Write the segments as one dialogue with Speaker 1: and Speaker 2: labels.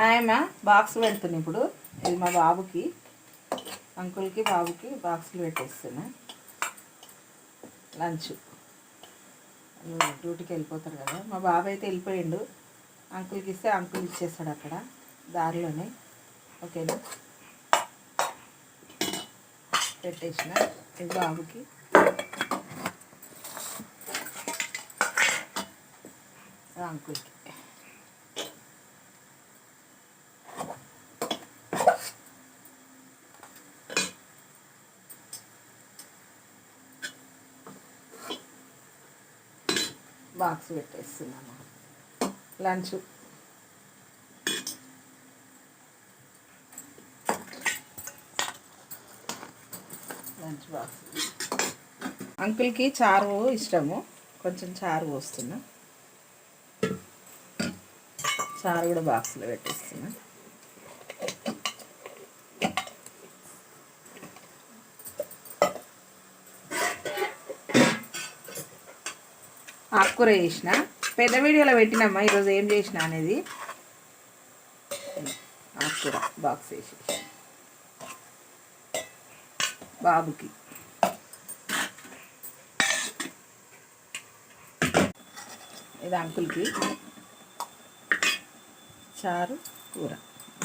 Speaker 1: ఆయమ్మ బాక్స్ పెడుతున్నా ఇప్పుడు. ఇది మా బాబుకి, అంకుల్కి బాబుకి బాక్సులు పెట్టేస్తున్నా. లంచ్ డ్యూటీకి వెళ్ళిపోతారు కదా. మా బాబు అయితే వెళ్ళిపోయిండు. అంకుల్కి ఇస్తే అంకుల్ ఇచ్చేస్తాడు అక్కడ దారిలోనే. ఓకేనా, పెట్టేసిన. ఇది బాబుకి, అంకుల్కి. బాక్స్ పెట్టేస్తున్నాము. Lunch box. అంకుల్కి చారు ఇష్టము, కొంచెం చారు పోస్తున్నా. చారు కూడా బాక్స్లో పెట్టేస్తున్నా. ఆకుకూర చేసిన, పెద్ద వీడియోలో పెట్టినమ్మా ఈరోజు ఏం చేసిన అనేది. ఆకుకూర బాక్స్ వేసి బాబుకి. ఇది అంకుల్కి చారు కూర.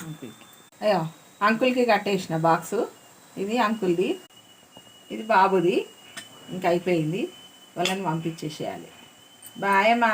Speaker 1: అంకుల్కి అయ్యో అంకుల్కి కట్టేసిన బాక్సు. ఇది అంకుల్ది, ఇది బాబుది. ఇంకా అయిపోయింది, వాళ్ళని పంపించేసేయాలి. బాయ్ అమ్మా.